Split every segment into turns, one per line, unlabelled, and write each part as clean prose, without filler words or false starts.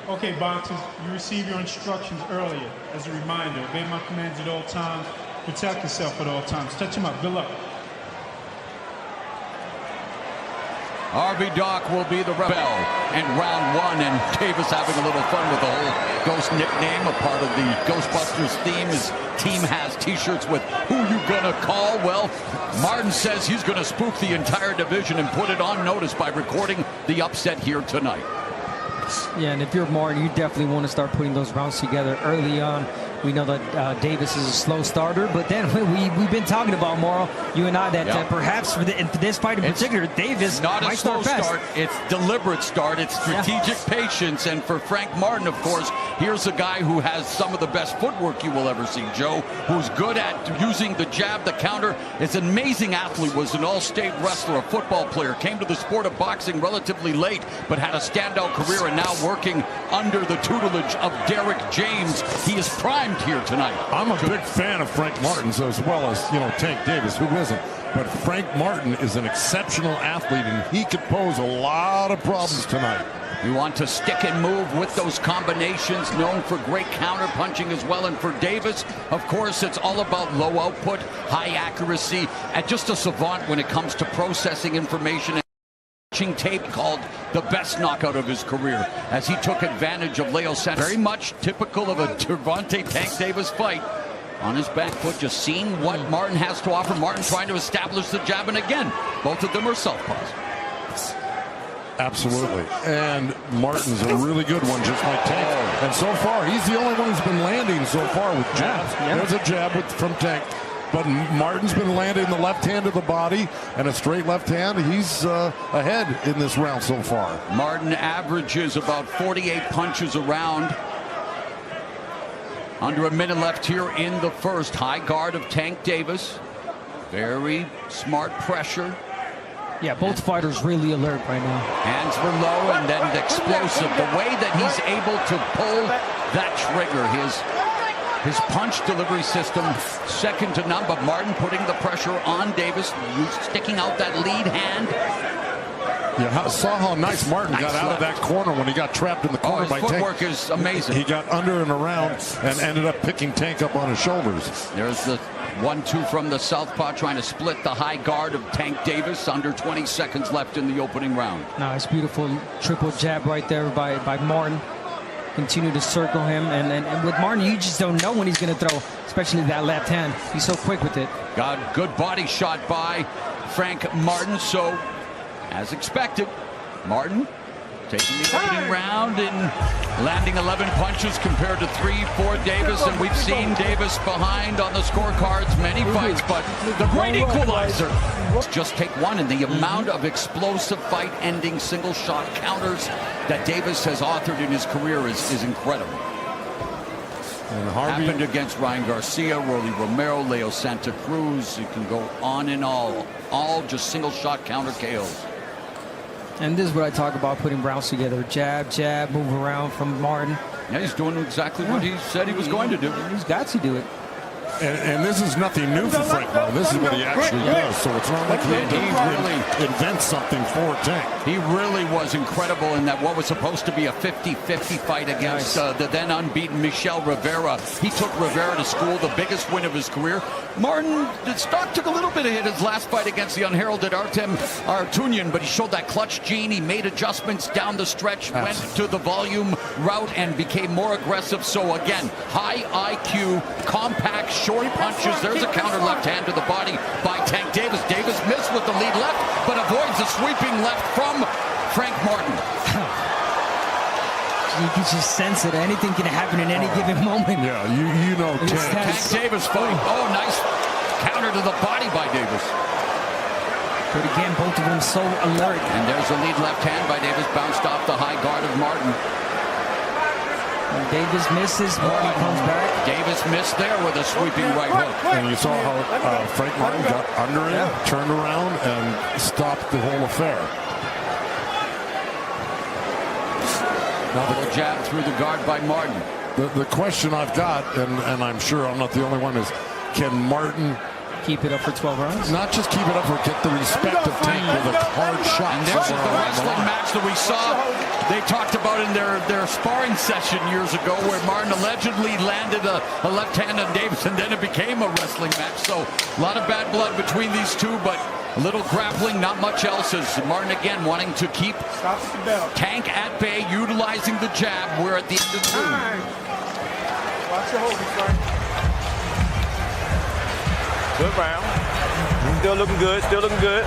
Okay, boxers, you received your instructions earlier. As a reminder, obey my commands at all times. Protect yourself at all times. Touch him up. Good luck.
Harvey Dock will be the rebel in round one, and Davis having a little fun with the whole Ghost nickname, a part of the Ghostbusters theme. His team has t-shirts with "Who You Gonna Call?" Well, Martin says he's gonna spook the entire division and put it on notice by recording the upset here tonight.
Yeah, and if you're Martin, you definitely want to start putting those rounds together early on. We know that Davis is a slow starter, but then we've been talking about, Morrow, you and I, that perhaps for this fight in particular, Davis
not
might
a slow start.
fast.
It's deliberate start. It's strategic patience. And for Frank Martin, of course, here's a guy who has some of the best footwork you will ever see, Joe, who's good at using the jab, the counter. Is an amazing athlete, was an all-state wrestler, a football player, came to the sport of boxing relatively late, but had a standout career and now working under the tutelage of Derek James. He is primed here tonight.
I'm a big fan of Frank Martin's as well as, Tank Davis, who isn't. But Frank Martin is an exceptional athlete, and he could pose a lot of problems tonight.
You want to stick and move with those combinations, known for great counter punching as well. And for Davis, of course, it's all about low output, high accuracy, and just a savant when it comes to processing information. Tape called the best knockout of his career as he took advantage of Leo Santos. Very much typical of a Gervonta Tank Davis fight. On his back foot, just seeing what Martin has to offer. Martin trying to establish the jab, and again, both of them are southpaws.
Absolutely. And Martin's a really good one, just like Tank. And so far, he's the only one who's been landing so far with jabs. There's a jab from Tank. But Martin's been landing the left hand of the body and a straight left hand. He's ahead in this round so far.
Martin averages about 48 punches around. Under a minute left here in the first. High guard of Tank Davis. Very smart pressure.
Yeah, both fighters really alert right now.
Hands were low and then explosive. The way that he's able to pull that trigger, his punch delivery system, second to none, but Martin putting the pressure on Davis, sticking out that lead hand.
Yeah, saw how nice Martin got out of that corner when he got trapped in the corner by Tank.
His footwork is amazing.
He got under and around and ended up picking Tank up on his shoulders.
There's the 1-2 from the southpaw, trying to split the high guard of Tank Davis. Under 20 seconds left in the opening round.
Nice, beautiful triple jab right there by Martin. Continue to circle him, and with Martin, you just don't know when he's going to throw, especially that left hand. He's so quick with it.
Got good body shot by Frank Martin. So, as expected, Martin taking the opening round and landing 11 punches compared to 3 for Davis. And we've seen Davis behind on the scorecards many fights, but the great equalizer. Just take one, and the amount of explosive fight-ending single-shot counters that Davis has authored in his career is incredible.
And Harvey
happened against Ryan Garcia, Rolly Romero, Leo Santa Cruz. You can go on and all just single-shot counter KOs.
And this is what I talk about, putting rounds together. Jab, jab, move around from Martin.
Yeah, he's doing exactly what he said he was going to do.
He's got to do it.
And this is nothing new for Frank Martin. This is what he actually does. So it's not like he really invents something for Tank.
He really was incredible in that what was supposed to be a 50-50 fight against the then unbeaten Michel Rivera. He took Rivera to school, the biggest win of his career. Martin, the stock took a little bit of hit his last fight against the unheralded Artem Artunian, but he showed that clutch gene. He made adjustments down the stretch, went to the volume route, and became more aggressive. So again, high IQ, compact, short punches. There's a counter left hand to the body by Tank Davis. Davis missed with the lead left, but avoids the sweeping left from Frank Martin.
You can just sense it. Anything can happen in any given moment.
Yeah, you know
Tank Davis fight. Oh, nice counter to the body by Davis.
But again, both of them so alert.
And there's a lead left hand by Davis, bounced off the high guard of Martin.
When Davis misses, Martin comes back.
Davis missed there with a sweeping right hook.
And you saw how Frank Martin got under it, turned around, and stopped the whole affair.
Another jab through the guard by Martin.
The question I've got, and I'm sure I'm not the only one, is can Martin
keep it up for 12 rounds?
Not just keep it up, or get the respect of Tank with a hard shot.
And this is the wrestling match that we saw. They talked about in their their sparring session years ago where Martin allegedly landed a left hand on Davis, and then it became a wrestling match. So a lot of bad blood between these two, but a little grappling, not much else. As Martin again wanting to keep Tank at bay, utilizing the jab. We're at the end of 2.
Watch your hold, Frank. Good round. Still looking good. Still looking good.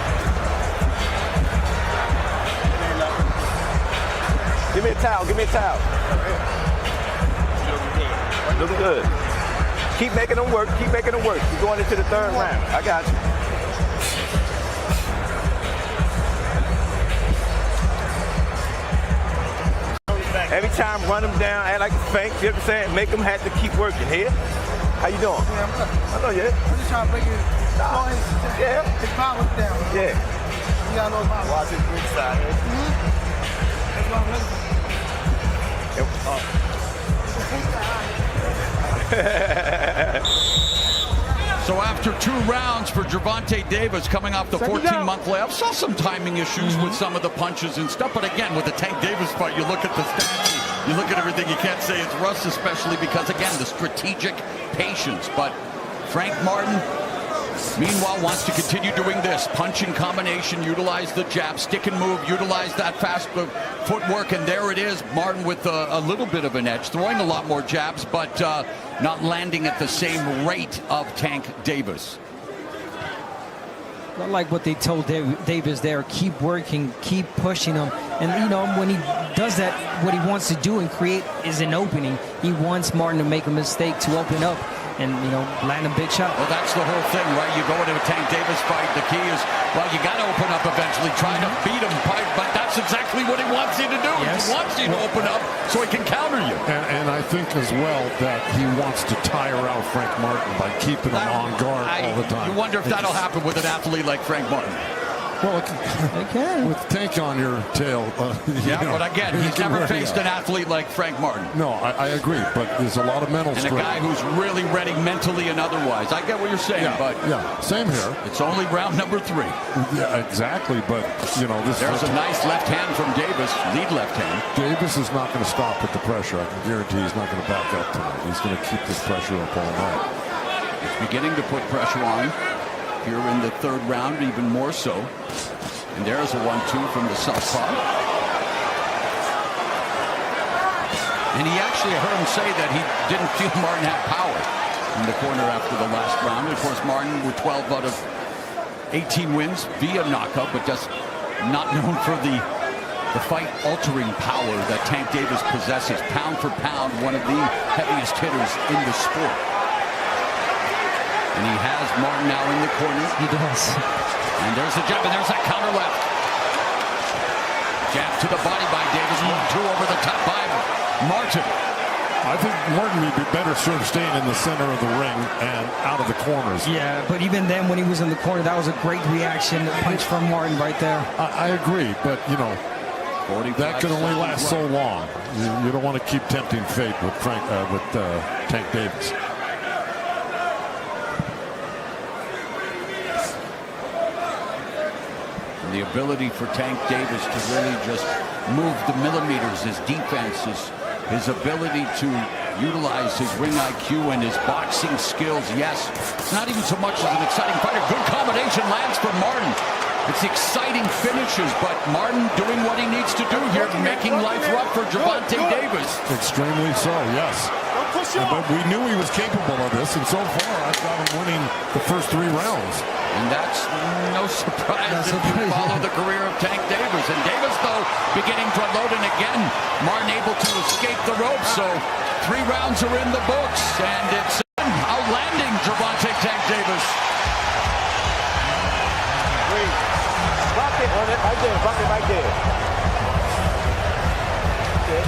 Give me a towel. Give me a towel. Looking good. Keep making them work. Keep making them work. You're going into the 3rd round. I got you. Every time, run them down, act like a fake. You know what I'm saying? Make them have to keep working. Here? How you doing?
Yeah, I'm good.
I know, yeah.
I'm just trying to break it.
Yeah.
His power's down.
Yeah.
You got no power.
Watch his big side.
That's what I'm looking
So after 2 rounds for Gervonta Davis coming off the 14-month layoff, saw some timing issues with some of the punches and stuff. But again, with the Tank Davis fight, you look at the stats, you look at everything, you can't say it's rust, especially because, again, the strategic patience. But Frank Martin, meanwhile, wants to continue doing this. Punch in combination, utilize the jab, stick and move, utilize that fast footwork, and there it is. Martin with a little bit of an edge, throwing a lot more jabs, but not landing at the same rate of Tank Davis.
I like what they told Davis there. Keep working, keep pushing him. And, you know, when he does that, what he wants to do and create is an opening. He wants Martin to make a mistake to open up and, you know, land a big shot.
Well, that's the whole thing, right? You go into a Tank Davis fight, the key is, well, you got to open up eventually, trying to beat him, but that's exactly what he wants you to do.
Yes.
He wants you to open up so he can counter you.
And I think as well that he wants to tire out Frank Martin by keeping him on guard all the time.
You wonder if that'll happen with an athlete like Frank Martin.
Well,
They can.
with Tank on your tail.
Yeah, but again, he's never faced an athlete like Frank Martin.
No, I agree, but there's a lot of mental
And
strength.
a guy who's really ready mentally and otherwise. I get what you're saying, but
same here.
it's only round number 3.
Yeah, exactly, but, you know,
There's a nice left hand from Davis, lead left hand.
Davis is not going to stop with the pressure. I can guarantee he's not going to back up tonight. He's going to keep this pressure up all night.
It's beginning to put pressure on here in the 3rd round, even more so. And there's a 1-2 from the southpaw. And he actually, I heard him say that he didn't feel Martin had power in the corner after the last round. Of course, Martin with 12 out of 18 wins via knockout, but just not known for the fight-altering power that Tank Davis possesses. Pound for pound, one of the heaviest hitters in the sport. And he has Martin now in the corner.
He does.
And there's the jab, and there's that counter left. Jab to the body by Davis. 1-2 over the top by Martin.
I think Martin would be better served staying in the center of the ring and out of the corners.
Yeah, but even then, when he was in the corner, that was a great reaction. The punch from Martin right there.
I agree, but, you know, that can only last so long. You don't want to keep tempting fate with Tank Davis.
The ability for Tank Davis to really just move the millimeters, his defense, his ability to utilize his ring IQ and his boxing skills. Yes, it's not even so much as an exciting fighter. Good combination lands from Martin. It's exciting finishes, but Martin doing what he needs to do here, making life rough for Gervonta Davis.
Extremely so, yes. But we knew he was capable of this, and so far I've got him winning the first 3 rounds.
And that's no surprise if you follow the career of Tank Davis. And Davis, though, beginning to unload, and again, Martin able to escape the ropes. So 3 rounds are in the books, and it's outlanding Gervonta Tank Davis.
Bucket on it right there. Bucket right there. Okay.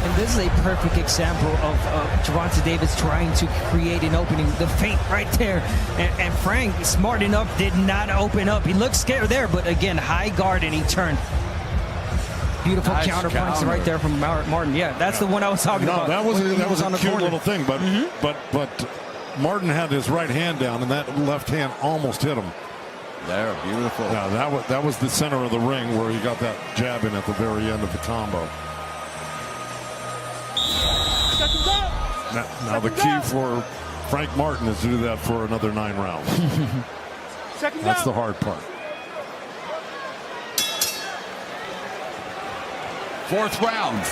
And this is a perfect example of Gervonta Davis trying to create an opening. The feint right there. And Frank, smart enough, did not open up. He looked scared there, but again, high guard, and he turned. Beautiful
Nice
counter punch
counter.
right there from Martin. Yeah, that's the one I was talking about.
That was
on
a
the
cute
corner.
little thing, but Martin had his right hand down, and that left hand almost hit him.
There, beautiful.
Yeah, that was the center of the ring where he got that jab in at the very end of the combo. Now the key for Frank Martin is to do that for another 9 rounds. That's the hard part.
4th round.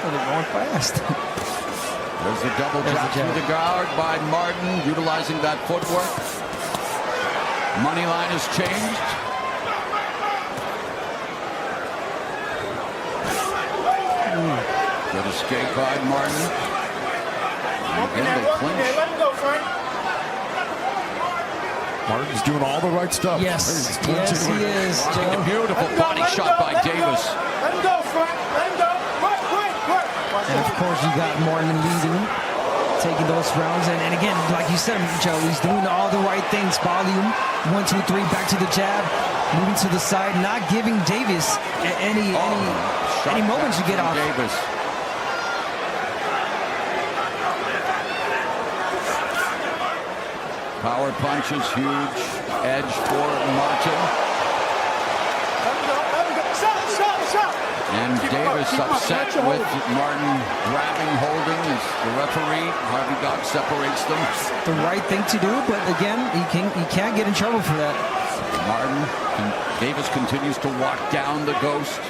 Oh, they're going fast.
There's a double drop through the guard by Martin, utilizing that footwork. Money line has changed. Good escape by Martin. Again, they clinch.
Let him go, Frank.
Martin's doing all the right stuff.
Yes, yes, he is.
A beautiful body shot by Davis.
Let him go, Frank. Let him go. Quick.
And of course, you got Martin leading, taking those rounds. And again, like you said, Joe, he's doing all the right things. Volume, 1, 2, 3, back to the jab, moving to the side, not giving Davis any moments to get off.
Davis. Power punch is huge. Edge for Martin.
Let him go. Stop.
And Davis upset with Martin grabbing, holding as the referee, Harvey Dock, separates them.
The right thing to do, but again, he can't get in trouble for that.
Davis continues to walk down the Ghost.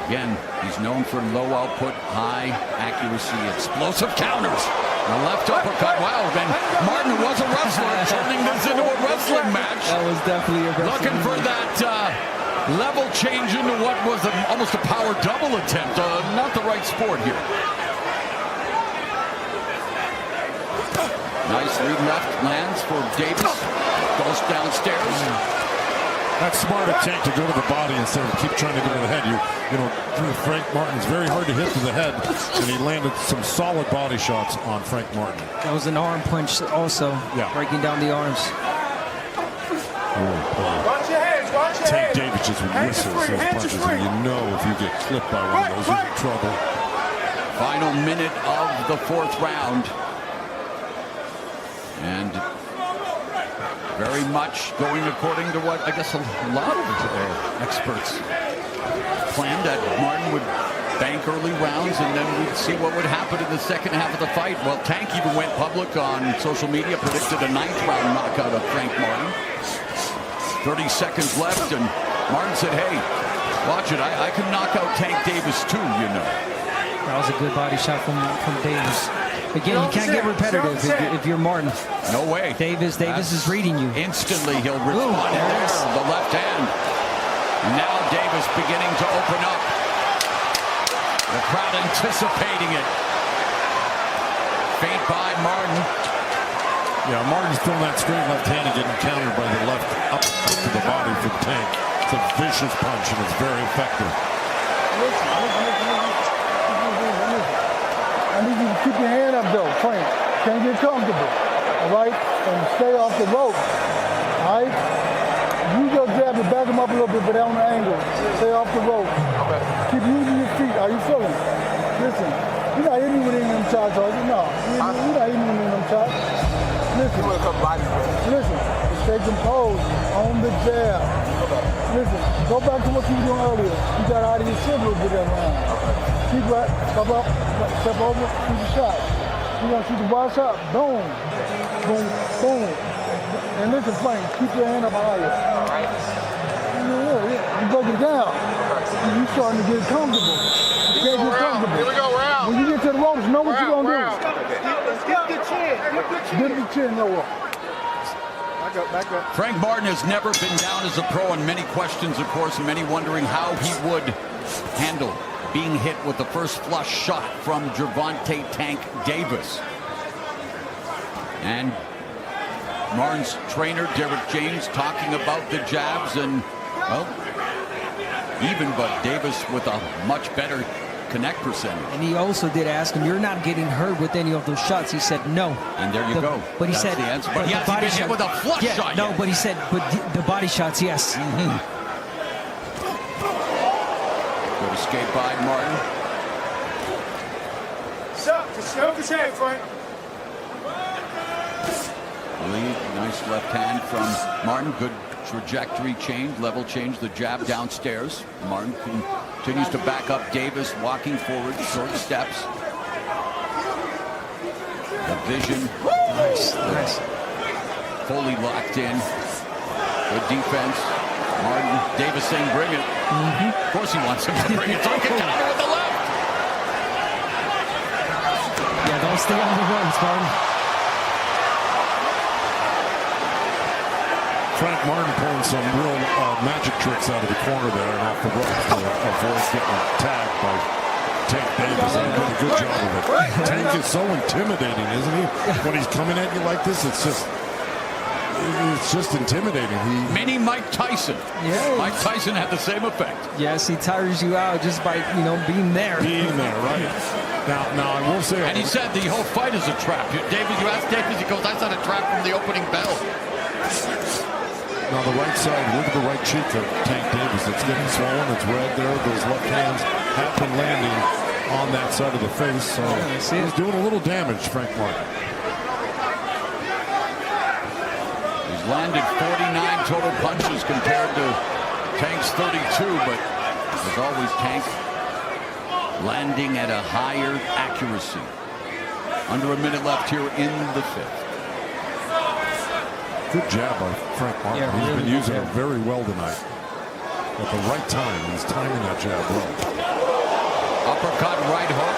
Again, he's known for low output, high accuracy, explosive counters. The left uppercut. Wow, then Martin was a wrestler, turning this into a wrestling match.
That was definitely a wrestling
Looking for
match.
that level change into what was almost a power double attempt. Not the right sport here. Nice lead left lands for Davis. Goes downstairs.
That's smart attempt to go to the body instead of keep trying to go to the head. You know, Frank Martin's very hard to hit to the head, and he landed some solid body shots on Frank Martin.
That was an arm punch also, breaking down the arms.
Watch your hands.
Tank Davis just whistles those punches, and you know if you get clipped by one of those, you're in trouble.
Final minute of the 4th round. And very much going according to what I guess a lot of experts planned, that Martin would bank early rounds and then we'd see what would happen in the second half of the fight. Well, Tank even went public on social media, predicted a 9th round knockout of Frank Martin. 30 seconds left, and Martin said, hey, watch it, I can knock out Tank Davis too, you know.
That was a good body shot from Davis. Again, you can't get repetitive if you're Martin.
No way.
Davis is reading you.
Instantly, he'll respond there. The left hand. Now Davis beginning to open up. The crowd anticipating it. Feint by Martin.
Yeah, Martin's throwing that straight left hand and getting countered by the left up to the body for Tank. It's a vicious punch, and it's very effective.
I need you to keep your hand up, though, Frank. Can't get comfortable, all right? And stay off the rope, all right? Use your jab to back him up a little bit, but on the angle. Stay off the rope. Okay. Keep using your feet. How you feeling? Listen, you're not hitting me with any of them shots, are you? No, you're not hitting me with any of them shots. Listen, stay composed on the jab. Okay. Listen, go back to what you were doing earlier. You got out of your shit a little bit that round. Keep right, step up, step over, shoot the shot. You're going to shoot the wild shot. Boom. Boom. Boom. And listen, Frank, keep your hand up higher. All right. Yeah. You break it down. You're starting to get comfortable. You can't get comfortable.
Here we go, round.
When you get to the ropes, know what you're going to do.
Get the chin.
Get the chin, no up. Back up.
Frank Martin has never been down as a pro, and many questions, of course, and many wondering how he would handle being hit with the first flush shot from Gervonta Tank Davis. And Martin's trainer, Derek James, talking about the jabs, and, well, even, but Davis with a much better connect percentage.
And he also did ask him, you're not getting hurt with any of those shots. He said no.
And there you go.
But he
That's
said
the answer. But he hasn't been hit with a flush shot
no,
yet.
but he said, but the body shots, yes.
Good escape by Martin.
Stop. Just stroke his head, Frank.
Lead Davis, left hand from Martin. Good trajectory change, level change, the jab downstairs. Martin continues to back up Davis, walking forward, short steps. The vision.
Nice.
Fully locked in. Good defense. Martin, Davis saying bring it. Of course he wants him to bring it. Don't get counter with the left.
Yeah, don't stay on the runs, Martin.
Frank Martin pulling some real magic tricks out of the corner there and off the ropes to avoid getting tagged by Tank Davis. He did a good job of it. Tank is so intimidating, isn't he? When he's coming at you like this, it's just intimidating.
Mini Mike Tyson.
Yeah.
Mike Tyson had the same effect.
Yes, he tires you out just by being there.
Being there, right? Now I will say.
And he said the whole fight is a trap. You asked Davis, he goes, "I saw a trap from the opening bell."
Now the right side, look at the right cheek of Tank Davis. It's getting swollen. It's red there. Those left hands have been landing on that side of the face. So he's doing a little damage, Frank Martin.
He's landed 49 total punches compared to Tank's 32, but as always, Tank landing at a higher accuracy. Under a minute left here in the fifth.
Good jab by Frank Martin.
Yeah,
He's
really
been using
good.
it very well tonight. At the right time, he's timing that jab well.
Uppercut, right hook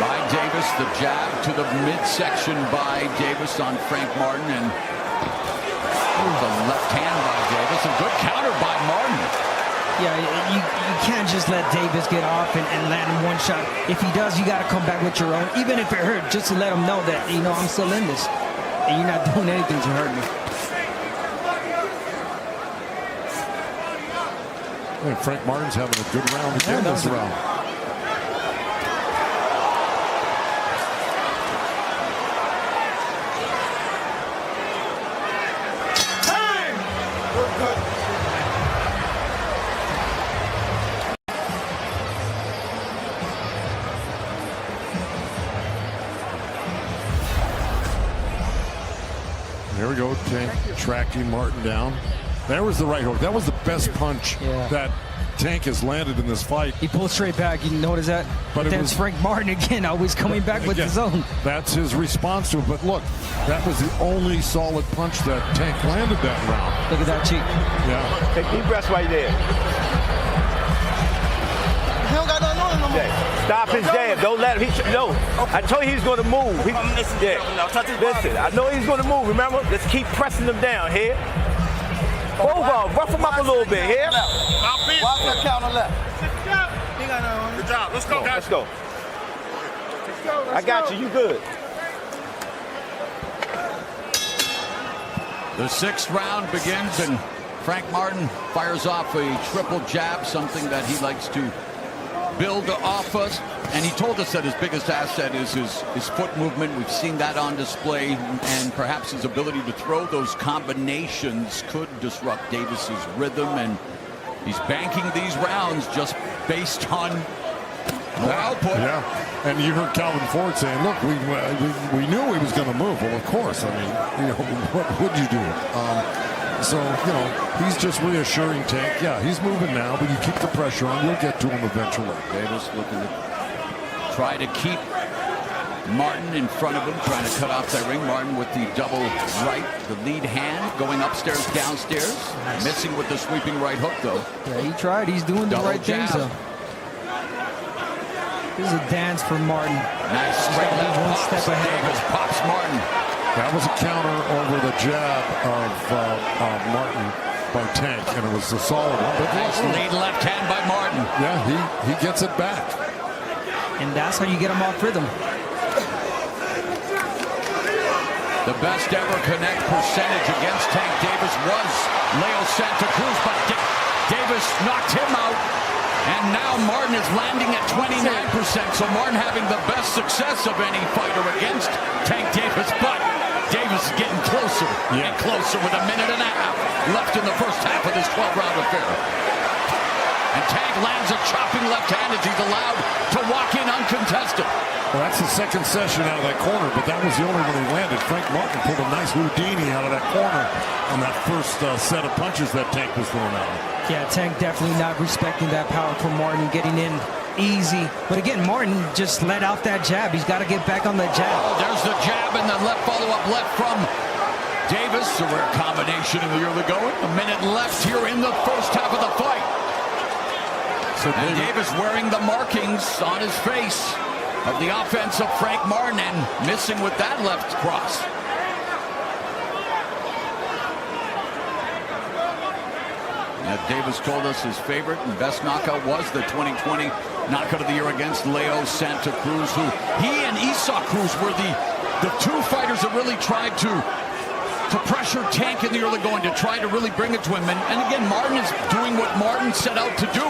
by Davis. The jab to the midsection by Davis on Frank Martin. And the left hand by Davis. A good counter by Martin.
Yeah, you can't just let Davis get off and land in one shot. If he does, you got to come back with your own. Even if it hurt, just to let him know that, I'm still in this. And you're not doing anything to hurt me.
I think Frank Martin's having a good round again this round. There we go, Tank tracking Martin down. There was the right hook. That was the best punch that Tank has landed in this fight.
He pulled straight back. You notice that?
But
then Frank Martin again, always coming back with his own.
That's his response to it. But look, that was the only solid punch that Tank landed that round.
Look at that cheek.
Yeah.
Take deep breaths right there.
He don't got nothing on him no more.
Stop his jab. Don't let him. I told you he was going to move. Listen, I know he's going to move. Remember? Let's keep pressing him down here. Over. Rough him up a little bit here.
Watch that counter left. He got nothing on him.
Good job. Let's go, guys.
Let's go. I got you. You good.
The sixth round begins, and Frank Martin fires off a triple jab, something that he likes to build off us. And he told us that his biggest asset is his foot movement. We've seen that on display, and perhaps his ability to throw those combinations could disrupt Davis's rhythm. And he's banking these rounds just based on more output.
Yeah, and you heard Calvin Ford saying, look, we knew he was going to move. Well, of course. I mean, what would you do? So, he's just reassuring Tank. Yeah, he's moving now, but you keep the pressure on. You'll get to him eventually.
Davis looking to try to keep Martin in front of him, trying to cut off that ring. Martin with the double right, the lead hand, going upstairs, downstairs. Nice. Missing with the sweeping right hook, though.
Yeah, he tried. He's doing the right things, though. This is a dance for Martin.
Nice straight left
one
pops.
step ahead.
Davis pops Martin.
That was a counter over the jab of Martin by Tank, and it was a solid one. But
Nice lead left hand by Martin.
Yeah, he gets it back.
And that's how you get him off rhythm.
The best ever connect percentage against Tank Davis was Leo Santa Cruz, but Davis knocked him out. And now Martin is landing at 29%. So Martin having the best success of any fighter against Tank Davis. But Davis is getting closer and closer with a minute and a half left in the first half of this 12-round affair. And Tank lands a chopping left hand as he's allowed to walk in uncontested.
Well, that's the second session out of that corner, but that was the only one he landed. Frank Martin pulled a nice Houdini out of that corner on that first set of punches that Tank was throwing out.
Yeah, Tank definitely not respecting that power from Martin, getting in easy. But again, Martin just let out that jab. He's got to get back on that jab.
Oh, there's the jab and the left follow-up left from Davis. A rare combination in the early going. A minute left here in the first half of the fight. And Davis wearing the markings on his face of the offense of Frank Martin and missing with that left cross. Now, Davis told us his favorite and best knockout was the 2020 knockout of the year against Leo Santa Cruz, who he and Esau Cruz were the two fighters that really tried to pressure Tank in the early going, to try to really bring it to him. And again, Martin is doing what Martin set out to do.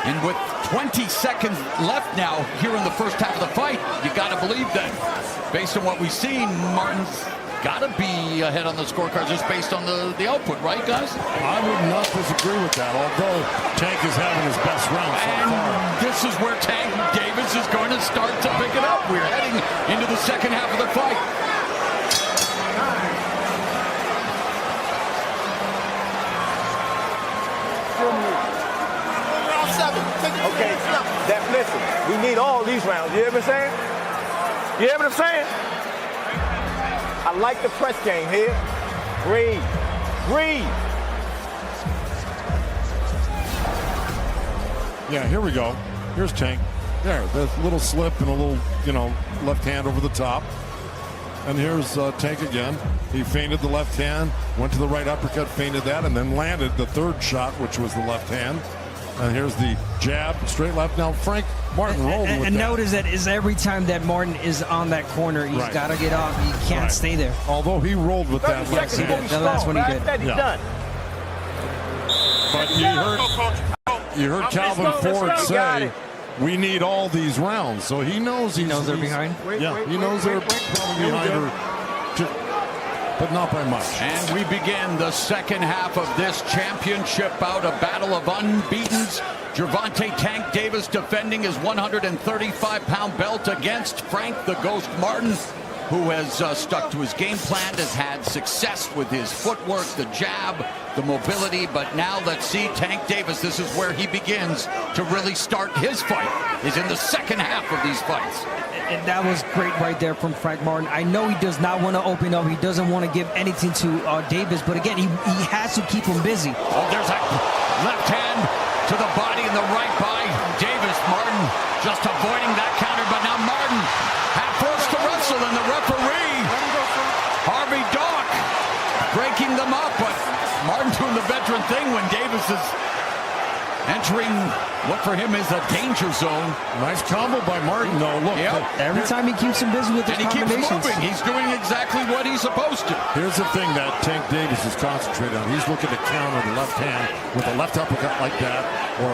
And with 20 seconds left now here in the first half of the fight, you got to believe that based on what we've seen, Martin's got to be ahead on the scorecards just based on the output, right, guys?
I would not disagree with that, although Tank is having his best round so far.
This is where Tank Davis is going to start to pick it up. We're heading into the second half of the fight.
Okay, listen, we need all these rounds. You hear what I'm saying? You hear what I'm saying? I like the press game here. Breathe. Breathe.
Yeah, here we go. Here's Tank. There, the little slip and a little, left hand over the top. And here's Tank again. He feinted the left hand, went to the right uppercut, feinted that, and then landed the third shot, which was the left hand. And here's the jab, straight left. Now, Frank Martin rolled with that.
And notice that is every time that Martin is on that corner, he's got to get off. He can't stay there.
Although he rolled with that left hand.
The last one he did.
Done.
But you heard Calvin Ford say, we need all these rounds. So he knows
they're behind?
Yeah, he knows they're probably behind her, but not by much.
And we begin the second half of this championship bout, a battle of unbeatens. Gervonta Tank Davis defending his 135-pound belt against Frank the Ghost Martin, who has stuck to his game plan, has had success with his footwork, the jab, the mobility. But now let's see Tank Davis. This is where he begins to really start his fight, is in the second half of these fights.
And that was great right there from Frank Martin. I know he does not want to open up. He doesn't want to give anything to Davis. But again, he has to keep him busy.
Oh, there's a left hand to the body and the right by Davis. Martin just avoiding that counter. But now Martin had forced to wrestle, and the referee, Harvey Dock, breaking them up. But Martin doing the veteran thing when Davis is entering what for him is a danger zone.
Nice combo by Martin, though. Look,
every time he keeps him busy with his combinations.
Keeps moving. He's doing exactly what he's supposed to.
Here's the thing that Tank Davis is concentrating on. He's looking to counter the left hand with a left uppercut like that, or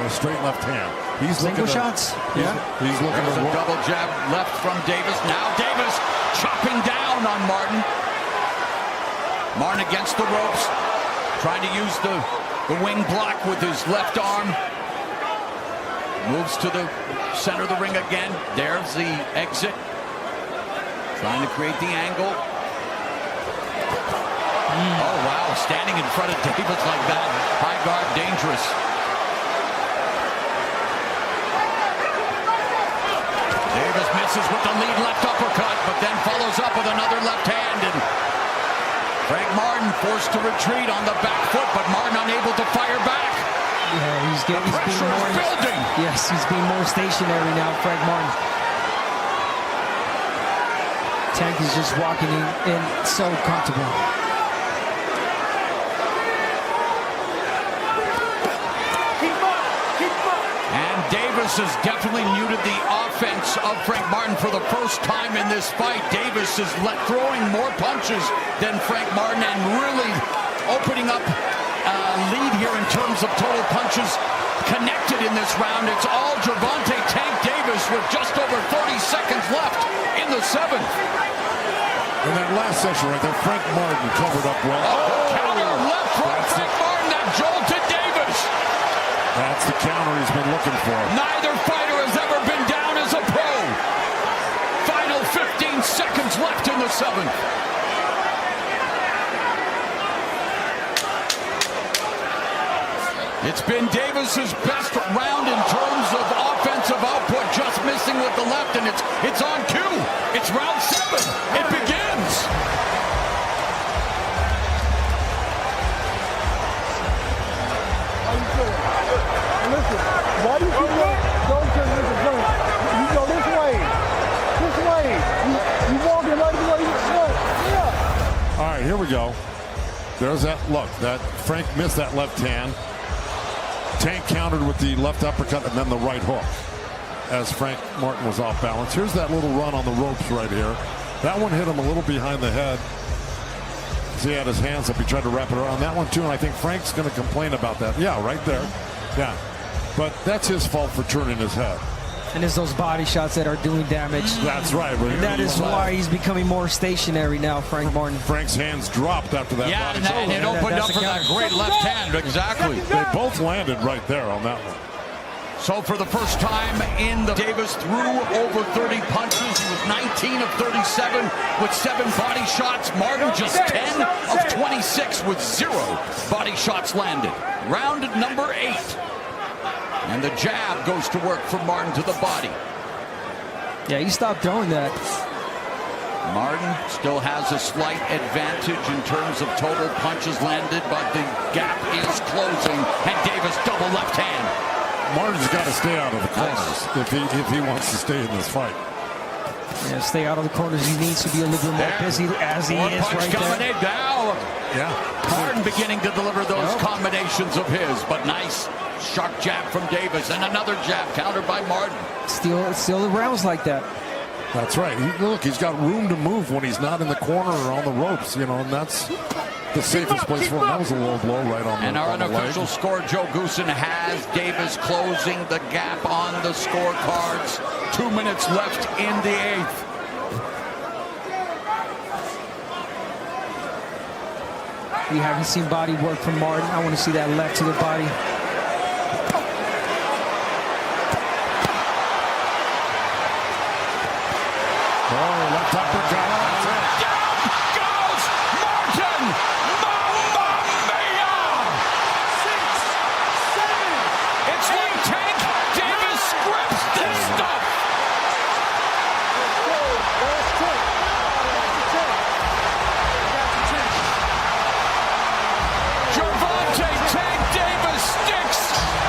a straight left hand. He's
single shots.
He's looking
at a double jab left from Davis. Now Davis chopping down on Martin. Martin against the ropes, trying to use the wing block with his left arm. Moves to the center of the ring again. There's the exit. Trying to create the angle. Oh, wow. Standing in front of Davis like that. High guard, dangerous. Davis misses with the lead left uppercut, but then follows up with another left hand. And Frank Martin forced to retreat on the back foot, but Martin unable to fire back.
Yeah, he's being more
building.
Yes, he's being more stationary now, Frank Martin. Tank is just walking in so comfortable.
And Davis has definitely muted the offense of Frank Martin for the first time in this fight. Davis is throwing more punches than Frank Martin and really opening up lead here in terms of total punches connected in this round. It's all Gervonta Tank Davis with just over 30 seconds left in the seventh.
In that last session right there, Frank Martin covered up well.
Oh, counter left from Frank Martin that jolted Davis.
for.
Neither fighter has ever been down as a pro. Final 15 seconds left in the 7th. It's been Davis's best round in terms of offensive output, just missing with the left, and it's on cue. It's round 7. It begins.
Listen, why do you keep going? Don't turn this way. You go this way. This way. You walking right the way you want. Yeah.
All right, here we go. There's that look. That Frank missed that left hand. Tank countered with the left uppercut and then the right hook as Frank Martin was off balance. Here's that little run on the ropes right here. That one hit him a little behind the head. He had his hands up. He tried to wrap it around that one too, and I think Frank's going to complain about that. Yeah, right there. Yeah, but that's his fault for turning his head.
And it's those body shots that are doing damage.
That's right.
And that is why he's becoming more stationary now, Frank Martin.
Frank's hands dropped after that body shot.
And it opened up for that great left hand. Exactly.
They both landed right there on that one.
So for the first time Davis threw over 30 punches. He was 19 of 37 with 7 body shots. Martin just 10 of 26 with 0 body shots landed. Round number 8. And the jab goes to work for Martin to the body.
Yeah, he stopped throwing that.
Martin still has a slight advantage in terms of total punches landed, but the gap is closing. And Davis double left hand.
Martin's got to stay out of the corners if he wants to stay in this fight.
Yeah, stay out of the corners. He needs to be a little bit more busy as he is right there.
Now,
yeah,
Martin beginning to deliver those combinations of his, but nice sharp jab from Davis and another jab countered by Martin.
Still the rounds like that.
That's right. Look, he's got room to move when he's not in the corner or on the ropes, you know, and that's the safest place for him. That was a low blow right on the
And our unofficial
leg.
score, Joe Goosen, has Davis closing the gap on the scorecards. 2 minutes left in the 8th.
We haven't seen body work from Martin. I want to see that left to the body.
Oh, left uppercut.
Down goes Martin! Mamma mia! 6, 7. It's like Tank Davis scripts this stuff. Gervonta Tank Davis sticks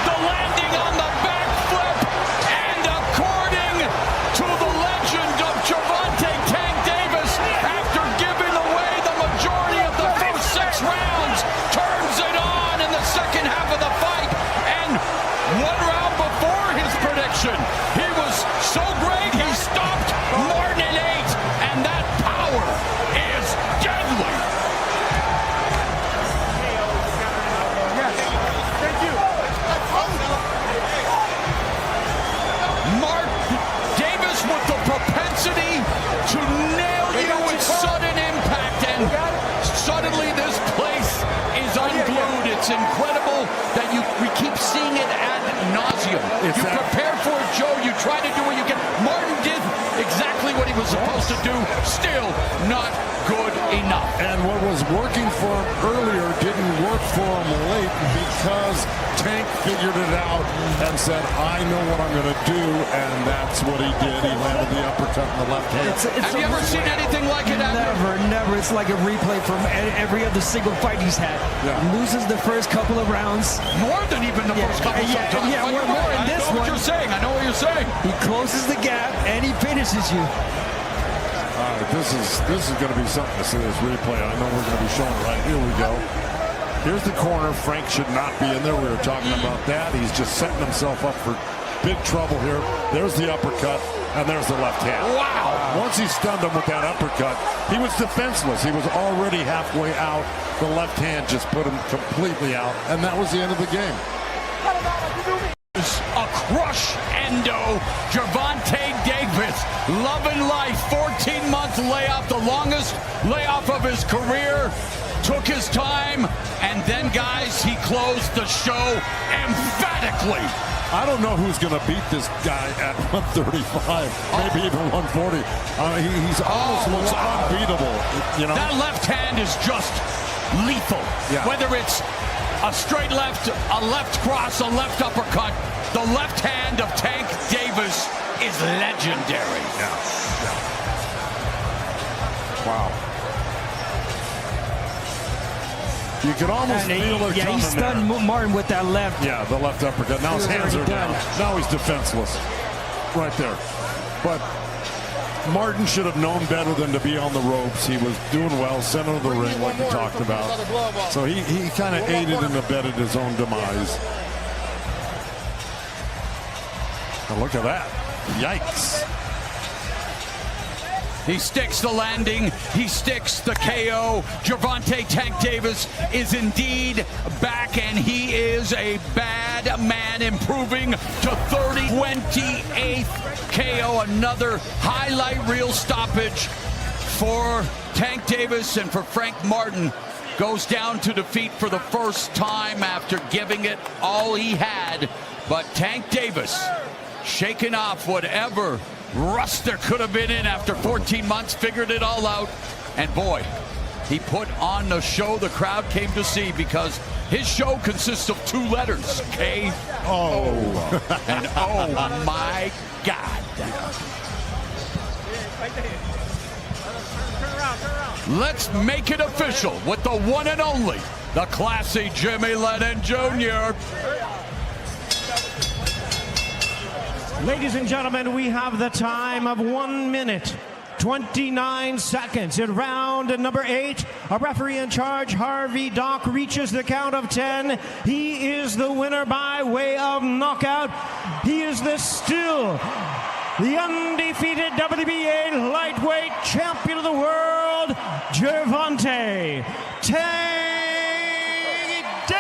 the landing on the back flip, and according to the legend of Gervonta Tank Davis, after giving away the majority of the first 6 rounds, turns it on in the second half of the fight, and 1 round before his prediction, he was so great he stopped Martin in 8, and that power is deadly. Davis with the propensity to nail you with sudden impact, and suddenly this place is unglued. It's incredible that we keep seeing it ad nauseum. You prepare for it, Joe. You try to do what you can. Martin did exactly what he was supposed to do. Still not good enough.
And what was working for him earlier didn't work for him late because Tank figured it out and said, I know what I'm going to do, and that's what he did. He landed the uppercut in the left hand.
Have you ever seen anything like it?
Never. It's like a replay from every other single fight he's had.
Yeah.
Loses the first couple of rounds.
More than even the first couple sometimes.
Yeah, more in this one.
I know what you're saying.
He closes the gap, and he finishes you.
All right, this is going to be something to see this replay. I know we're going to be showing it right. Here we go. Here's the corner. Frank should not be in there. We were talking about that. He's just setting himself up for big trouble here. There's the uppercut, and there's the left hand.
Wow.
Once he stunned him with that uppercut, he was defenseless. He was already halfway out. The left hand just put him completely out, and that was the end of the game.
A crush-endo Gervonta Davis, loving life, 14-month layoff, the longest layoff of his career, took his time, and then, guys, he closed the show emphatically.
I don't know who's going to beat this guy at 135, maybe even 140. He's almost looks unbeatable. You know,
that left hand is just lethal.
Yeah.
Whether it's a straight left, a left cross, a left uppercut, the left hand of Tank Davis is legendary.
Yeah. Wow. You could almost feel it coming.
He stunned
there.
Martin with that left.
Yeah, the left uppercut. Now his hands are down. Now he's defenseless. Right there. But Martin should have known better than to be on the ropes. He was doing well, center of the ring, like we talked about. So he kind of aided and abetted his own demise. Now look at that. Yikes.
He sticks the landing. He sticks the KO. Gervonta Tank Davis is indeed back, and he is a bad man, improving to 28th KO. Another highlight reel stoppage for Tank Davis, and for Frank Martin. Goes down to defeat for the first time after giving it all he had. But Tank Davis shaking off whatever rust there could have been in after 14 months, figured it all out, and boy, he put on the show the crowd came to see, because his show consists of 2 letters, K-O. And oh my God. Let's make it official with the one and only, the classy Jimmy Lennon Jr.
Ladies and gentlemen, we have the time of 1 minute, 29 seconds in round number 8. A referee in charge, Harvey Dock, reaches the count of 10. He is the winner by way of knockout. He is still the undefeated WBA lightweight champion of the world, Gervonta Tank Davis.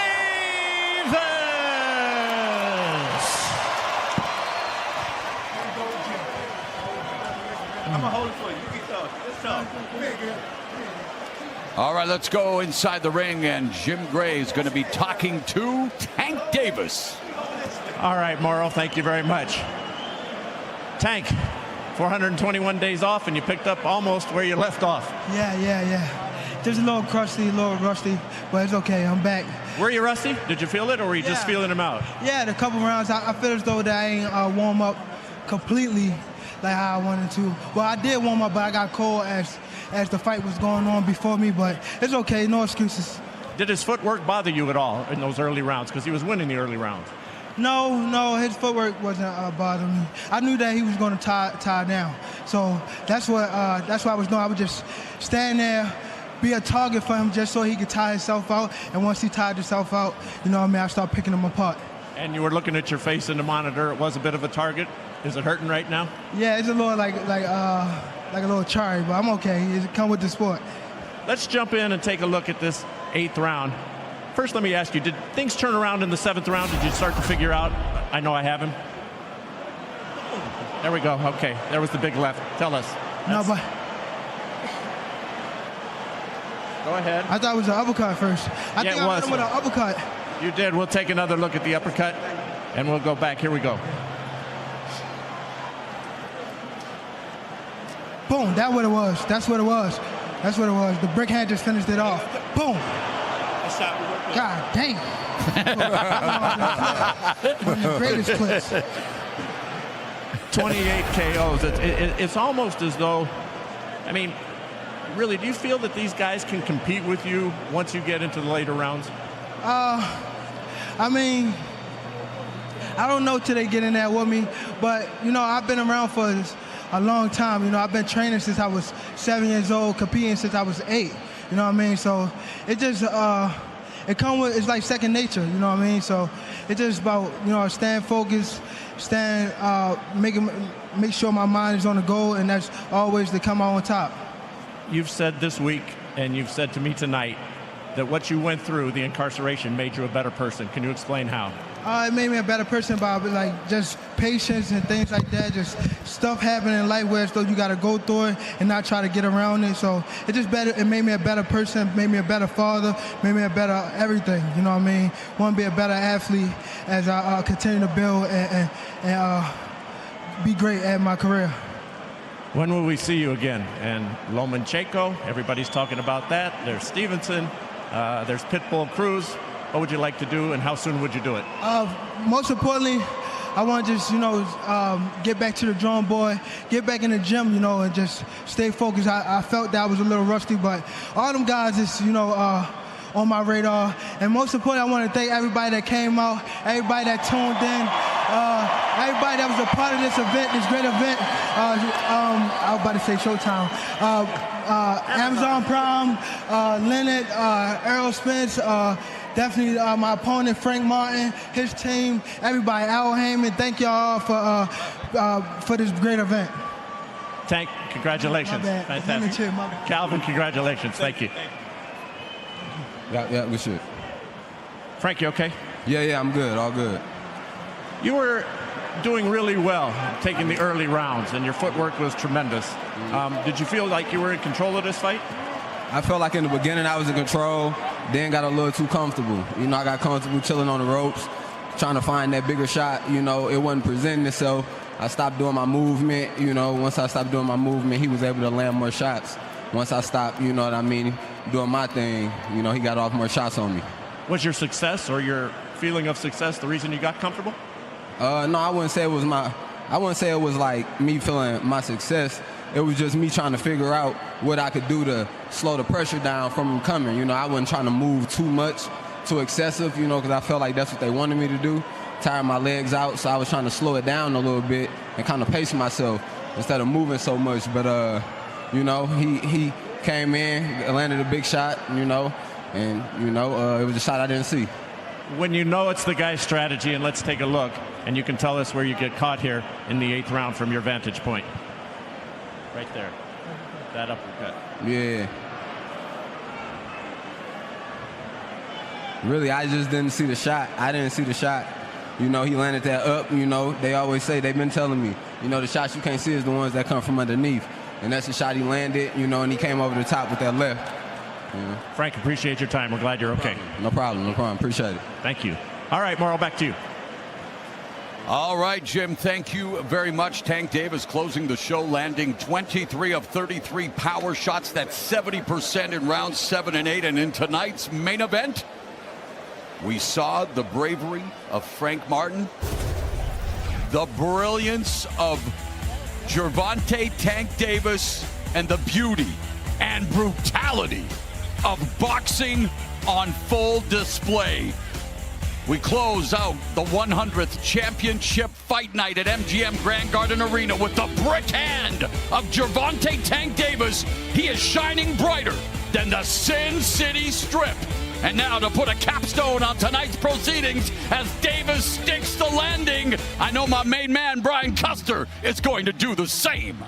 I'm gonna hold it for you. You get tough. It's tough.
All right, let's go inside the ring, and Jim Gray is going to be talking to Tank Davis.
All right, Morrow, thank you very much. Tank, 421 days off, and you picked up almost where you left off.
Yeah. Just a little crusty, a little rusty, but it's okay. I'm back.
Were you rusty? Did you feel it, or were you just feeling them out?
Yeah, the couple rounds, I feel as though that I ain't warm up completely like how I wanted to. Well, I did warm up, but I got cold as the fight was going on before me, but it's okay, no excuses.
Did his footwork bother you at all in those early rounds? Because he was winning the early rounds.
No, his footwork wasn't bothering me. I knew that he was going to tie down. So that's why I was doing. I would just stand there, be a target for him just so he could tie himself out. And once he tied himself out, you know what I mean, I start picking him apart.
And you were looking at your face in the monitor. It was a bit of a target. Is it hurting right now?
Yeah, it's a little like a little charry, but I'm okay. It come with the sport.
Let's jump in and take a look at this 8th round. First, let me ask you, did things turn around in the 7th round? Did you start to figure out, I know I have him? There we go. Okay, there was the big left. Tell us.
No, but
go ahead.
I thought it was an uppercut first. I think I hit him with an uppercut.
You did. We'll take another look at the uppercut, and we'll go back. Here we go.
Boom, that's what it was. That's what it was. The brick hand just finished it off. Boom. God dang. One of the greatest clips.
28 KOs. It's almost as though, I mean, really, do you feel that these guys can compete with you once you get into the later rounds?
I mean, I don't know till they get in there with me, but, you know, I've been around for a long time. You know, I've been training since I was 7 years old, competing since I was 8. You know what I mean? So it just, it's like second nature, you know what I mean? So it's just about, you know, staying focused, make sure my mind is on the goal, and that's always to come out on top.
You've said this week, and you've said to me tonight, that what you went through, the incarceration, made you a better person. Can you explain how?
It made me a better person by like just patience and things like that. Just stuff happening in life where so you got to go through it and not try to get around it. So it just better. It made me a better person. Made me a better father. Made me a better everything. You know what I mean? Want to be a better athlete as I continue to build and be great at my career.
When will we see you again? And Lomachenko, everybody's talking about that. There's Stevenson. There's Pitbull Cruz. What would you like to do, and how soon would you do it?
Most importantly, I want to just, get back to the drawing board, get back in the gym, and just stay focused. I felt that I was a little rusty, but all them guys is, on my radar. And most importantly, I want to thank everybody that came out, everybody that tuned in, everybody that was a part of this event, this great event. I was about to say Showtime. Amazon Prime, Leonard, Errol Spence, definitely my opponent, Frank Martin, his team, everybody, Al Heyman. Thank y'all for this great event.
Tank, congratulations. Fantastic. Calvin, congratulations. Thank you.
Yeah, good shit.
Frank, you okay?
Yeah, I'm good. All good.
You were doing really well, taking the early rounds, and your footwork was tremendous. Did you feel like you were in control of this fight?
I felt like in the beginning I was in control, then got a little too comfortable. I got comfortable chilling on the ropes, trying to find that bigger shot. It wasn't presenting itself. I stopped doing my movement. Once I stopped doing my movement, he was able to land more shots. Once I stopped, doing my thing, he got off more shots on me.
Was your success or your feeling of success the reason you got comfortable?
No, I wouldn't say it was like me feeling my success. It was just me trying to figure out what I could do to slow the pressure down from him coming. I wasn't trying to move too much, too excessive, because I felt like that's what they wanted me to do, tire my legs out. So I was trying to slow it down a little bit and kind of pace myself instead of moving so much. But, he came in, landed a big shot, and, it was a shot I didn't see.
When you know it's the guy's strategy, and let's take a look, and you can tell us where you get caught here in the 8th round from your vantage point. Right there. That uppercut.
Yeah. Really, I just didn't see the shot. I didn't see the shot. He landed that up, They always say, they've been telling me, the shots you can't see is the ones that come from underneath. And that's the shot he landed, and he came over the top with that left.
Frank, appreciate your time. We're glad you're okay.
No problem. Appreciate it.
Thank you. All right, Morrow, back to you.
All right, Jim, thank you very much. Tank Davis closing the show, landing 23 of 33 power shots. That's 70% in rounds 7 and 8. And in tonight's main event, we saw the bravery of Frank Martin, the brilliance of Gervonta Tank Davis, and the beauty and brutality of boxing on full display. We close out the 100th championship fight night at MGM Grand Garden Arena with the brick hand of Gervonta Tank Davis. He is shining brighter than the Sin City Strip. And now to put a capstone on tonight's proceedings as Davis sticks the landing, I know my main man Brian Custer is going to do the same.